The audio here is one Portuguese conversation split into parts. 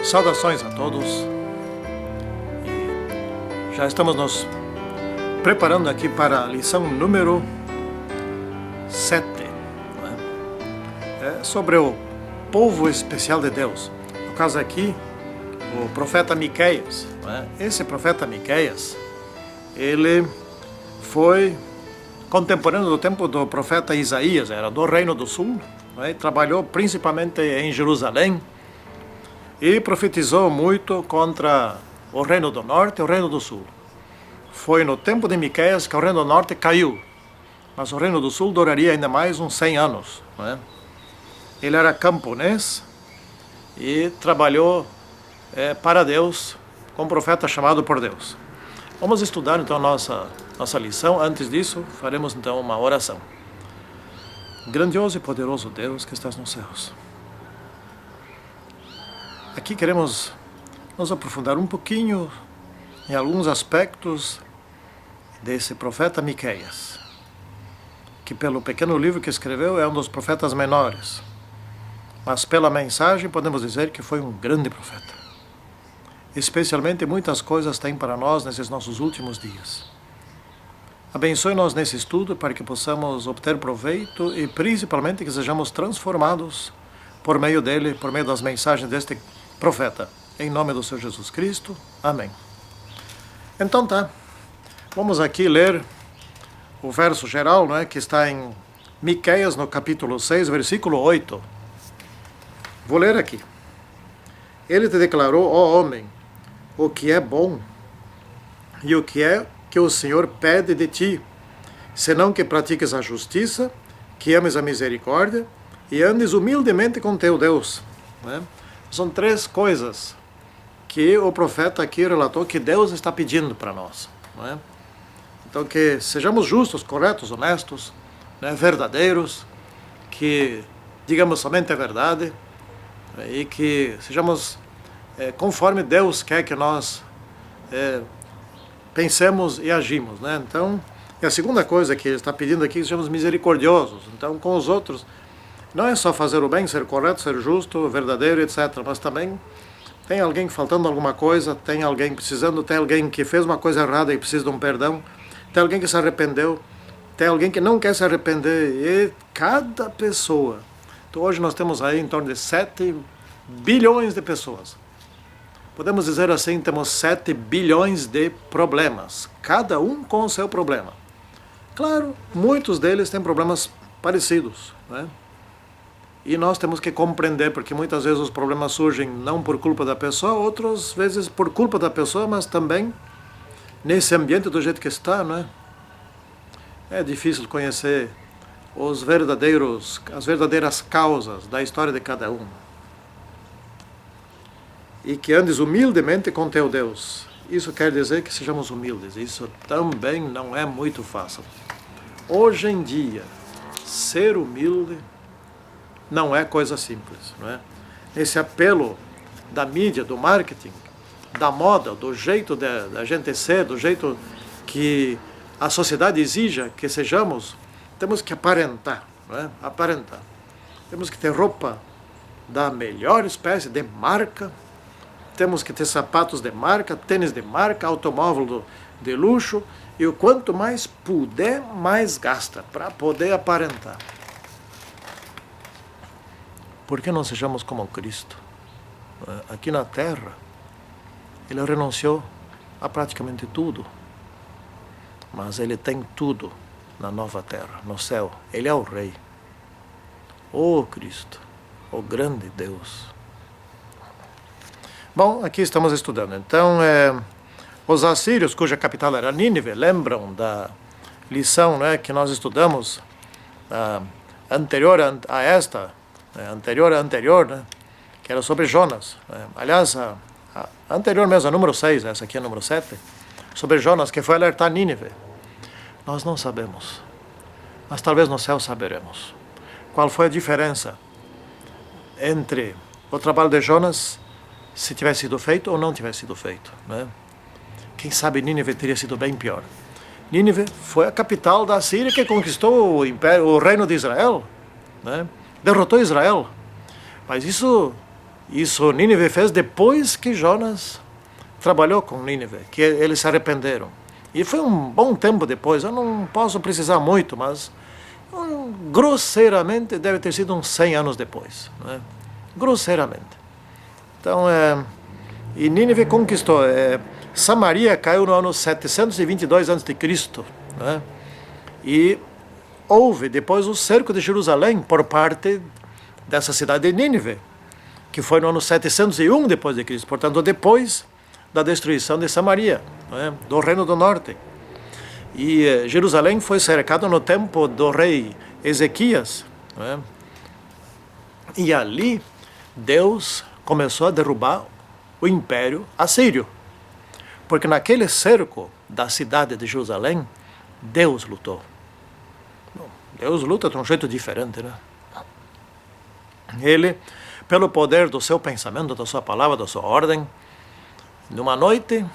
Saudações a todos. E já estamos nos preparando aqui para a lição número 7, né? É sobre o povo especial de Deus. No caso aqui, o profeta Miqueias, né? Esse profeta Miqueias, ele foi contemporâneo do tempo do profeta Isaías, era do Reino do Sul, né? Trabalhou principalmente em Jerusalém e profetizou muito contra o Reino do Norte e o Reino do Sul. Foi no tempo de Miqueias que o Reino do Norte caiu, mas o Reino do Sul duraria ainda mais uns 100 anos. Né? Ele era camponês e trabalhou para Deus, como profeta chamado por Deus. Vamos estudar então nossa lição. Antes disso, faremos então uma oração. Grandioso e poderoso Deus que estás nos céus. Aqui queremos nos aprofundar um pouquinho em alguns aspectos desse profeta Miqueias, que pelo pequeno livro que escreveu é um dos profetas menores, mas pela mensagem podemos dizer que foi um grande profeta. Especialmente muitas coisas tem para nós nesses nossos últimos dias. Abençoe-nos nesse estudo para que possamos obter proveito e principalmente que sejamos transformados por meio dele, por meio das mensagens deste profeta. Em nome do Senhor Jesus Cristo. Amém. Então tá, vamos aqui ler o verso geral, né, que está em Miqueias, no capítulo 6, versículo 8. Vou ler aqui. Ele te declarou, ó homem, o que é bom e o que é que o Senhor pede de ti, senão que pratiques a justiça, que ames a misericórdia e andes humildemente com teu Deus. Né? São 3 coisas que o profeta aqui relatou que Deus está pedindo para nós. Não é? Então que sejamos justos, corretos, honestos, né, verdadeiros, que digamos somente a verdade, e que sejamos conforme Deus quer que nós pensemos e agimos. Né? Então, e a segunda coisa que ele está pedindo aqui é que sejamos misericordiosos. Então, com os outros, não é só fazer o bem, ser correto, ser justo, verdadeiro, etc. Mas também tem alguém faltando alguma coisa, tem alguém precisando, tem alguém que fez uma coisa errada e precisa de um perdão, tem alguém que se arrependeu, tem alguém que não quer se arrepender, e cada pessoa. Então hoje nós temos aí em torno de 7 bilhões de pessoas. Podemos dizer assim, temos 7 bilhões de problemas, cada um com o seu problema. Claro, muitos deles têm problemas parecidos, né? E nós temos que compreender, porque muitas vezes os problemas surgem não por culpa da pessoa, outras vezes por culpa da pessoa, mas também nesse ambiente do jeito que está, não é? É difícil conhecer as verdadeiras causas da história de cada um. E que andes humildemente com teu Deus. Isso quer dizer que sejamos humildes. Isso também não é muito fácil. Hoje em dia, ser humilde não é coisa simples, não é? Esse apelo da mídia, do marketing, da moda, do jeito da gente ser, do jeito que a sociedade exija que sejamos, temos que aparentar, não é? Aparentar. Temos que ter roupa da melhor espécie, de marca, temos que ter sapatos de marca, tênis de marca, automóvel de luxo, e o quanto mais puder, mais gasta, para poder aparentar. Por que não sejamos como Cristo? Aqui na terra, ele renunciou a praticamente tudo, mas ele tem tudo na nova terra, no céu. Ele é o Rei. Oh Cristo, o grande Deus. Bom, aqui estamos estudando. Então, os assírios, cuja capital era Nínive, lembram da lição, né, que nós estudamos anterior a esta, anterior, né, que era sobre Jonas. Aliás, a anterior mesmo, a número 6, essa aqui é a número 7, sobre Jonas, que foi alertar Nínive. Nós não sabemos, mas talvez no céu saberemos. Qual foi a diferença entre o trabalho de Jonas, se tivesse sido feito ou não tivesse sido feito, né? Quem sabe Nínive teria sido bem pior. Nínive foi a capital da Síria que conquistou o reino de Israel, né? Derrotou Israel. Mas isso Isso Nínive fez depois que Jonas trabalhou com Nínive, que eles se arrependeram. E foi um bom tempo depois, eu não posso precisar muito, mas grosseiramente deve ter sido uns 100 anos depois, né? Grosseiramente. Então, e Nínive conquistou. Samaria caiu no ano 722 a.C., né? E houve depois o cerco de Jerusalém por parte dessa cidade de Nínive, que foi no ano 701 depois de Cristo, portanto depois da destruição de Samaria, né, do Reino do Norte. E Jerusalém foi cercado no tempo do rei Ezequias, né, e ali Deus começou a derrubar o império assírio, porque naquele cerco da cidade de Jerusalém, Deus lutou. Deus luta de um jeito diferente, né? Ele, pelo poder do seu pensamento, da sua palavra, da sua ordem, numa noite,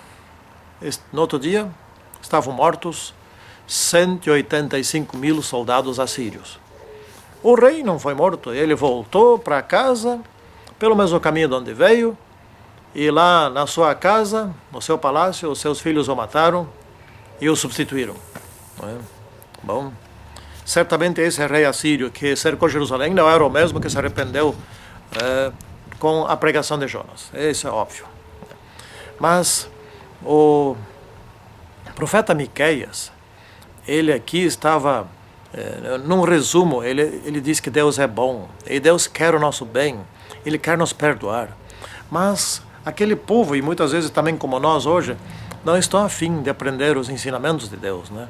no outro dia, estavam mortos 185 mil soldados assírios. O rei não foi morto, ele voltou para casa, pelo mesmo caminho de onde veio, e lá na sua casa, no seu palácio, os seus filhos o mataram e o substituíram. Bom, certamente esse rei assírio que cercou Jerusalém não era o mesmo que se arrependeu com a pregação de Jonas. Isso é óbvio. Mas o profeta Miqueias, ele aqui estava, num resumo, ele diz que Deus é bom, e Deus quer o nosso bem, Ele quer nos perdoar. Mas aquele povo, e muitas vezes também como nós hoje, não estão a fim de aprender os ensinamentos de Deus, né?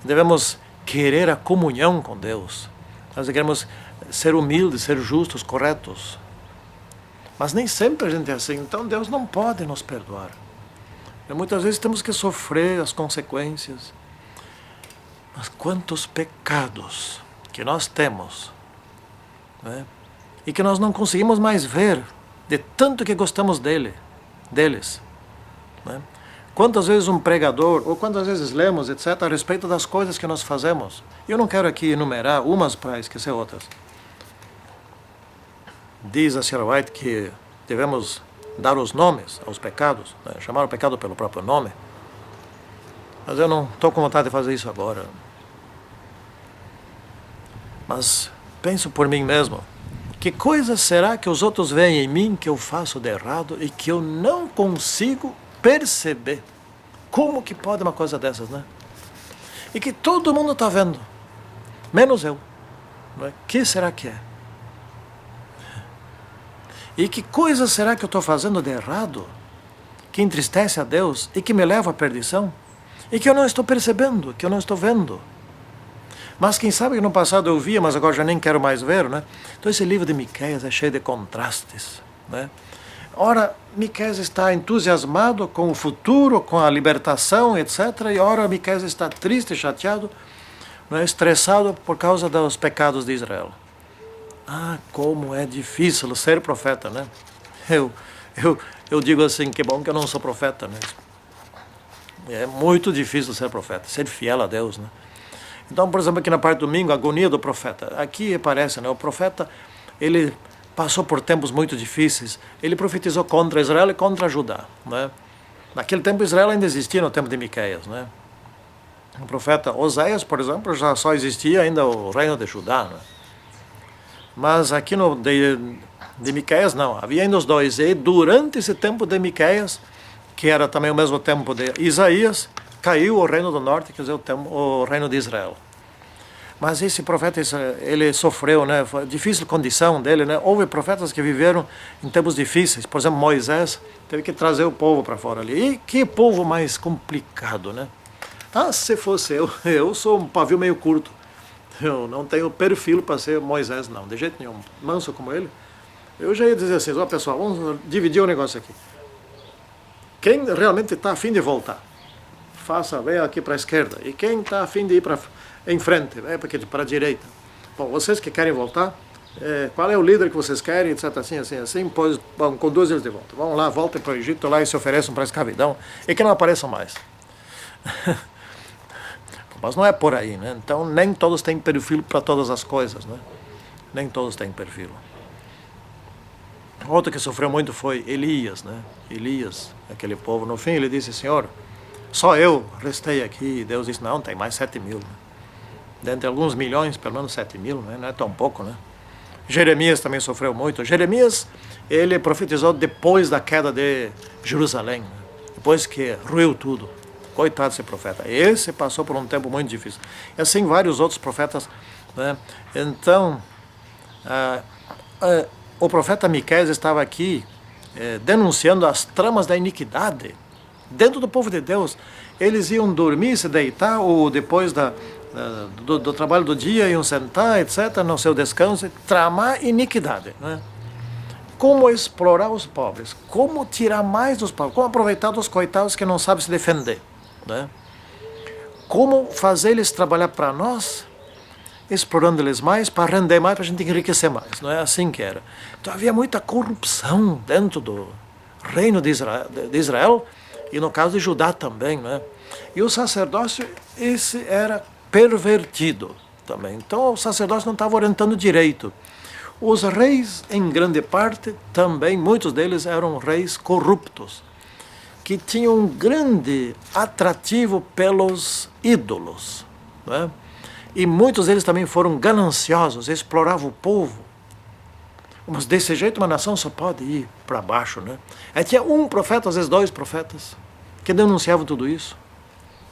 Devemos querer a comunhão com Deus. Nós queremos ser humildes, ser justos, corretos. Mas nem sempre a gente é assim, então Deus não pode nos perdoar. E muitas vezes temos que sofrer as consequências. Mas quantos pecados que nós temos, né? E que nós não conseguimos mais ver, de tanto que gostamos deles, né? Quantas vezes um pregador, ou quantas vezes lemos, etc., a respeito das coisas que nós fazemos. Eu não quero aqui enumerar umas para esquecer outras. Diz a Sra. White que devemos dar os nomes aos pecados, né? Chamar o pecado pelo próprio nome. Mas eu não estou com vontade de fazer isso agora. Mas penso por mim mesmo. Que coisa será que os outros veem em mim que eu faço de errado e que eu não consigo perceber? Como que pode uma coisa dessas, né? E que todo mundo está vendo, menos eu. Não é? Que será que é? E que coisa será que eu estou fazendo de errado, que entristece a Deus e que me leva à perdição? E que eu não estou percebendo, que eu não estou vendo. Mas quem sabe que no passado eu via, mas agora já nem quero mais ver, né? Então esse livro de Miqueias é cheio de contrastes, né? Ora, Miqueias está entusiasmado com o futuro, com a libertação, etc. E ora, Miqueias está triste, chateado, né? Estressado por causa dos pecados de Israel. Ah, como é difícil ser profeta, né? Eu digo assim, que bom que eu não sou profeta, né? É muito difícil ser profeta, ser fiel a Deus, né? Então, por exemplo, aqui na parte do domingo, a agonia do profeta. Aqui aparece, né? O profeta, ele passou por tempos muito difíceis. Ele profetizou contra Israel e contra Judá, né? Naquele tempo, Israel ainda existia no tempo de Miqueias, né? O profeta Oséias, por exemplo, já só existia ainda o reino de Judá, né? Mas aqui no de Miqueias, não. Havia ainda os dois. E durante esse tempo de Miqueias, que era também o mesmo tempo de Isaías, caiu o reino do norte, quer dizer, o reino de Israel. Mas esse profeta, ele sofreu, né? Foi a difícil condição dele, né? Houve profetas que viveram em tempos difíceis. Por exemplo, Moisés teve que trazer o povo para fora ali. E que povo mais complicado, né? Ah, se fosse eu sou um pavio meio curto. Eu não tenho perfil para ser Moisés, não, de jeito nenhum. Manso como ele. Eu já ia dizer assim, ó, pessoal, vamos dividir o negócio aqui. Quem realmente está a fim de voltar, venha aqui para a esquerda. E quem está a fim de ir em frente, para a direita. Bom, vocês que querem voltar, qual é o líder que vocês querem, etc. Assim, pois, bom, conduz eles de volta. Vão lá, voltem para o Egito lá e se ofereçam para a escravidão. E que não apareçam mais. Mas não é por aí, né? Então, nem todos têm perfil para todas as coisas, né? Nem todos têm perfil. Outro que sofreu muito foi Elias, né? Elias, aquele povo. No fim ele disse: Senhor, só eu restei aqui. E Deus disse: não, tem mais 7.000. Né? Dentre alguns milhões, pelo menos 7.000, né? Não é tão pouco, né? Jeremias também sofreu muito. Jeremias, ele profetizou depois da queda de Jerusalém, né? Depois que ruiu tudo. Coitado desse profeta. Esse passou por um tempo muito difícil. E assim vários outros profetas, né? Então, o profeta Miqueias estava aqui denunciando as tramas da iniquidade dentro do povo de Deus. Eles iam dormir, se deitar, ou depois do trabalho do dia, iam sentar, etc., no seu descanso, tramar iniquidade, né? Como explorar os pobres, como tirar mais dos pobres, como aproveitar dos coitados que não sabem se defender, né? Como fazer eles trabalhar para nós, explorando eles mais, para render mais, para a gente enriquecer mais. Não é assim que era. Então havia muita corrupção dentro do reino de Israel e no caso de Judá também, né? E o sacerdócio, esse era pervertido também. Então o sacerdócio não estava orientando direito. Os reis, em grande parte, também, muitos deles eram reis corruptos, que tinham um grande atrativo pelos ídolos, né? E muitos deles também foram gananciosos, exploravam o povo. Mas desse jeito uma nação só pode ir para baixo, né? Aí tinha um profeta, às vezes 2 profetas, que denunciavam tudo isso.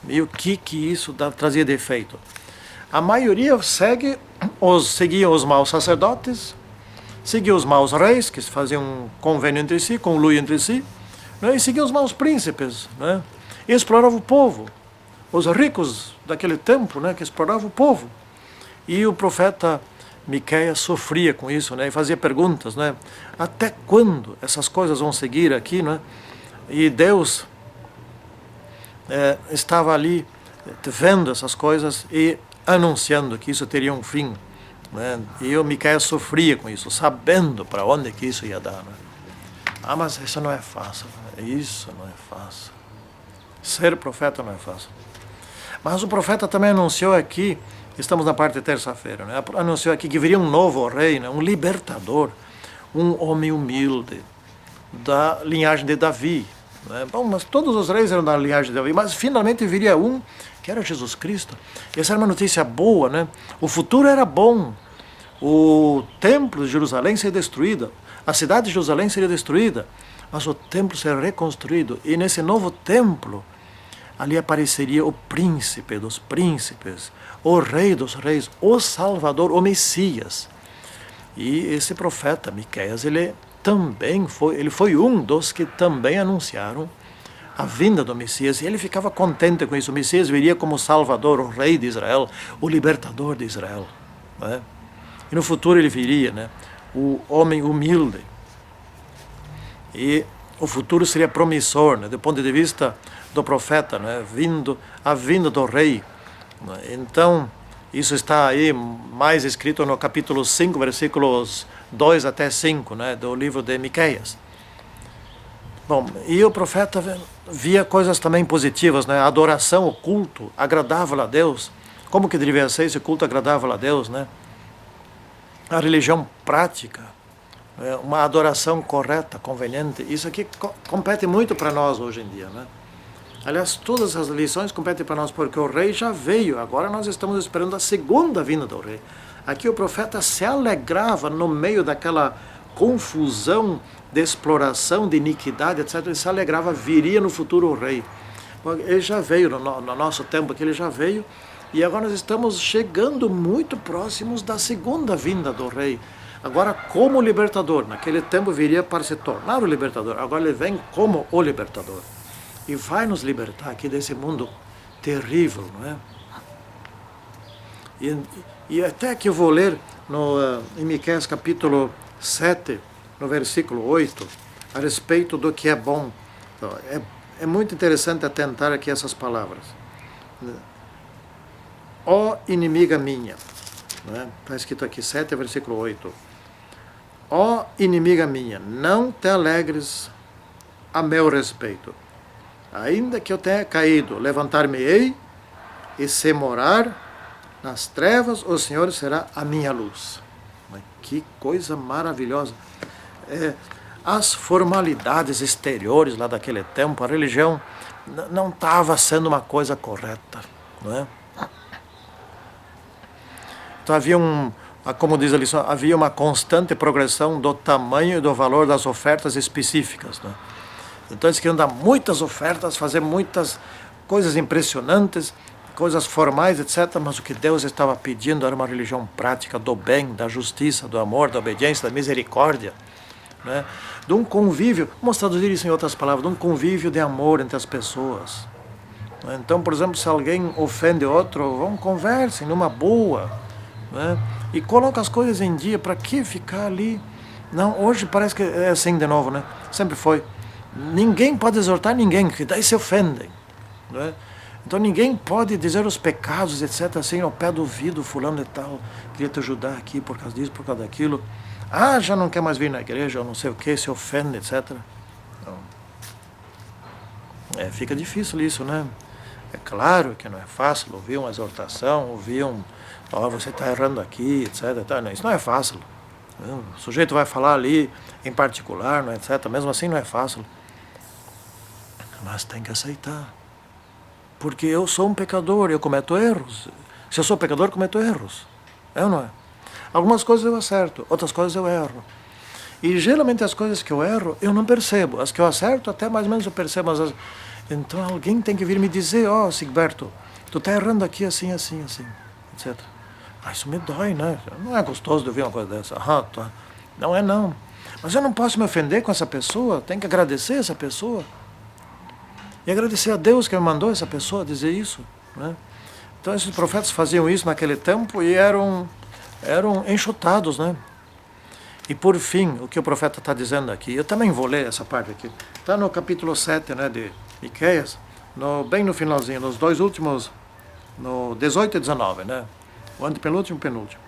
E o que isso trazia de efeito? A maioria seguia os maus sacerdotes, seguia os maus reis, que faziam um convênio entre si, conluíam entre si, né? E seguia os maus príncipes, né? E exploravam o povo. Os ricos daquele tempo, né, que exploravam o povo. E o profeta Miqueias sofria com isso, né, e fazia perguntas, né, até quando essas coisas vão seguir aqui, né? E Deus estava ali vendo essas coisas e anunciando que isso teria um fim, né? E o Miqueias sofria com isso, sabendo para onde que isso ia dar, né? Ah, mas isso não é fácil, né? Isso não é fácil. Ser profeta não é fácil. Mas o profeta também anunciou aqui, estamos na parte de terça-feira, né? Anunciou aqui que viria um novo rei, né? Um libertador, um homem humilde, da linhagem de Davi, né? Bom, mas todos os reis eram da linhagem de Davi, mas finalmente viria um que era Jesus Cristo. E essa era uma notícia boa, né? O futuro era bom. O templo de Jerusalém seria destruído, a cidade de Jerusalém seria destruída, mas o templo seria reconstruído. E nesse novo templo, ali apareceria o príncipe dos príncipes, o rei dos reis, o Salvador, o Messias. E esse profeta Miqueias, ele foi um dos que também anunciaram a vinda do Messias. E ele ficava contente com isso. O Messias viria como Salvador, o rei de Israel, o libertador de Israel, né? E no futuro ele viria, né, o homem humilde. E o futuro seria promissor, né, do ponto de vista do profeta, né, a vinda do rei. Então, isso está aí mais escrito no capítulo 5, versículos 2 até 5, né, do livro de Miqueias. Bom, e o profeta via coisas também positivas, né, a adoração, o culto agradável a Deus. Como que deveria ser esse culto agradável a Deus, né? A religião prática, uma adoração correta, conveniente. Isso aqui compete muito para nós hoje em dia, né? Aliás, todas as lições competem para nós, porque o rei já veio, agora nós estamos esperando a segunda vinda do rei. Aqui o profeta se alegrava no meio daquela confusão de exploração, de iniquidade, etc. Ele se alegrava, viria no futuro o rei. Ele já veio, no nosso tempo aqui ele já veio, e agora nós estamos chegando muito próximos da segunda vinda do rei. Agora como libertador, naquele tempo viria para se tornar o libertador, agora ele vem como o libertador. E vai nos libertar aqui desse mundo terrível, não é? E até que eu vou ler em Miqueias capítulo 7, no versículo 8, a respeito do que é bom. Então, é muito interessante atentar aqui essas palavras. Ó inimiga minha, está escrito aqui 7, versículo 8. Ó inimiga minha, não te alegres a meu respeito. Ainda que eu tenha caído, levantar-me-ei, e se morar nas trevas, o Senhor será a minha luz. Mas que coisa maravilhosa. as formalidades exteriores lá daquele tempo, a religião não estava sendo uma coisa correta, não é? Então havia como diz a lição, havia uma constante progressão do tamanho e do valor das ofertas específicas, né? Então eles queriam dar muitas ofertas, fazer muitas coisas impressionantes, coisas formais, etc. Mas o que Deus estava pedindo era uma religião prática do bem, da justiça, do amor, da obediência, da misericórdia, né? De um convívio, vamos traduzir isso em outras palavras, de um convívio de amor entre as pessoas. Então, por exemplo, se alguém ofende outro, vamos conversem numa boa, né? E coloca as coisas em dia. Para que ficar ali? Não, hoje parece que é assim de novo, né? Sempre foi. Ninguém pode exortar ninguém, que daí se ofendem, né? Então ninguém pode dizer os pecados, etc. assim, ao pé do ouvido, fulano e tal, queria te ajudar aqui por causa disso, por causa daquilo. Ah, já não quer mais vir na igreja, ou não sei o que, se ofende, etc. Então, fica difícil isso, né? É claro que não é fácil ouvir uma exortação, ouvir você está errando aqui, etc. Não, isso não é fácil. O sujeito vai falar ali em particular, etc. Mesmo assim não é fácil. Mas tem que aceitar. Porque eu sou um pecador, eu cometo erros. Se eu sou pecador, cometo erros. É ou não é? Algumas coisas eu acerto, outras coisas eu erro. E geralmente as coisas que eu erro, eu não percebo. As que eu acerto, até mais ou menos eu percebo. Então alguém tem que vir me dizer, Sigberto, tu está errando aqui assim, assim, assim, etc. Isso me dói, né? Não é gostoso de ouvir uma coisa dessa. Tá. Não é não. Mas eu não posso me ofender com essa pessoa, tenho que agradecer essa pessoa. E agradecer a Deus que me mandou essa pessoa dizer isso, né? Então esses profetas faziam isso naquele tempo e eram enxotados, né? E por fim, o que o profeta está dizendo aqui, eu também vou ler essa parte aqui, está no capítulo 7, né, de Miqueias, bem no finalzinho, nos dois últimos, no 18 e 19, né? O antepenúltimo e penúltimo.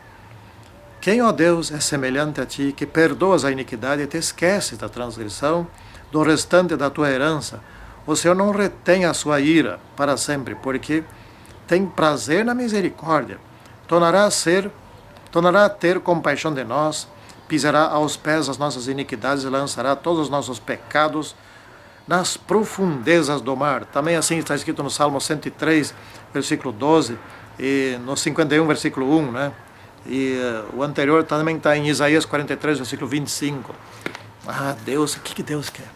Quem, ó Deus, é semelhante a ti, que perdoas a iniquidade e te esqueces da transgressão, do restante da tua herança? O Senhor não retém a sua ira para sempre, porque tem prazer na misericórdia. Tornará a ter compaixão de nós, pisará aos pés as nossas iniquidades e lançará todos os nossos pecados nas profundezas do mar. Também assim está escrito no Salmo 103, versículo 12, e no 51, versículo 1, né? E o anterior também está em Isaías 43, versículo 25. Deus, o que Deus quer?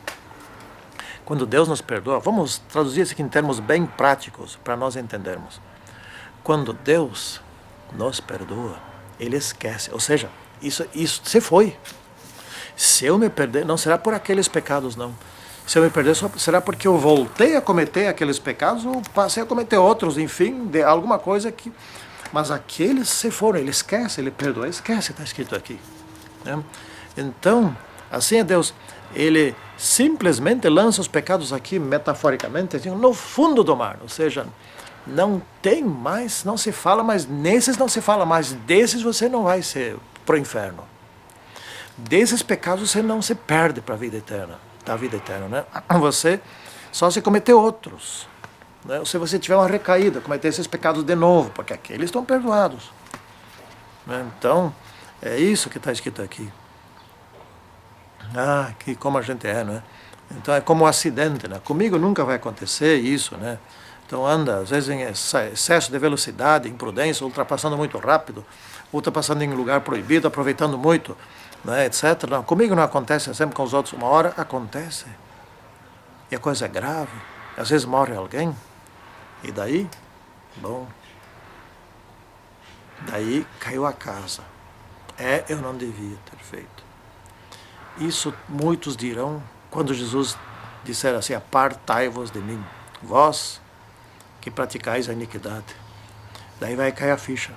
Quando Deus nos perdoa, vamos traduzir isso aqui em termos bem práticos, para nós entendermos. Quando Deus nos perdoa, Ele esquece. Ou seja, isso se foi. Se eu me perder, não será por aqueles pecados, não. Se eu me perder, será porque eu voltei a cometer aqueles pecados ou passei a cometer outros, enfim, de alguma coisa que... Mas aqueles se foram, Ele esquece, Ele perdoa, esquece, está escrito aqui, né? Então, assim é Deus. Ele simplesmente lança os pecados aqui, metaforicamente, no fundo do mar. Ou seja, não tem mais, não se fala mais, nesses não se fala mais, desses você não vai ser para o inferno. Desses pecados você não se perde para a vida eterna, da vida eterna, né? Você só se cometer outros, né? Se você tiver uma recaída, cometer esses pecados de novo, porque aqueles estão perdoados, né? Então, é isso que está escrito aqui. Que como a gente é, não é? Então é como um acidente, né? Comigo nunca vai acontecer isso, né? Então anda, às vezes em excesso de velocidade, imprudência, ultrapassando muito rápido, ultrapassando em lugar proibido, aproveitando muito, né, etc. Não, comigo não acontece, sempre com os outros. Uma hora acontece. E a coisa é grave. Às vezes morre alguém. E daí? Bom. Daí caiu a casa. Eu não devia ter feito. Isso muitos dirão quando Jesus disser assim: apartai-vos de mim, vós que praticais a iniquidade. Daí vai cair a ficha.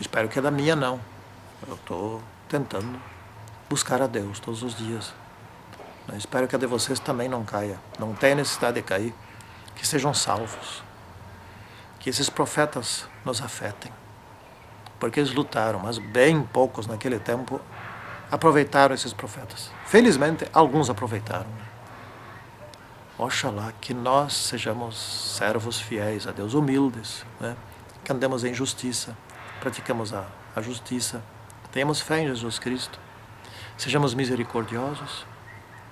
Espero que é da minha não. Eu estou tentando buscar a Deus todos os dias. Eu espero que a de vocês também não caia. Não tenha necessidade de cair. Que sejam salvos. Que esses profetas nos afetem. Porque eles lutaram, mas bem poucos naquele tempo aproveitaram esses profetas. Felizmente, alguns aproveitaram. Oxalá que nós sejamos servos fiéis a Deus, humildes, né? Que andemos em justiça, praticamos a justiça, tenhamos fé em Jesus Cristo, sejamos misericordiosos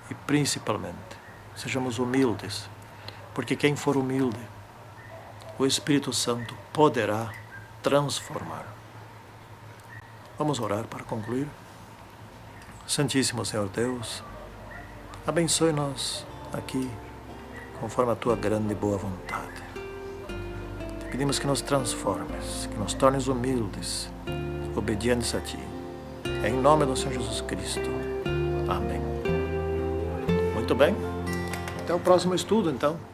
e principalmente, sejamos humildes, porque quem for humilde, o Espírito Santo poderá transformar. Vamos orar para concluir. Santíssimo Senhor Deus, abençoe-nos aqui, conforme a Tua grande e boa vontade. Te pedimos que nos transformes, que nos tornes humildes, obedientes a Ti. Em nome do Senhor Jesus Cristo. Amém. Muito bem. Até o próximo estudo, então.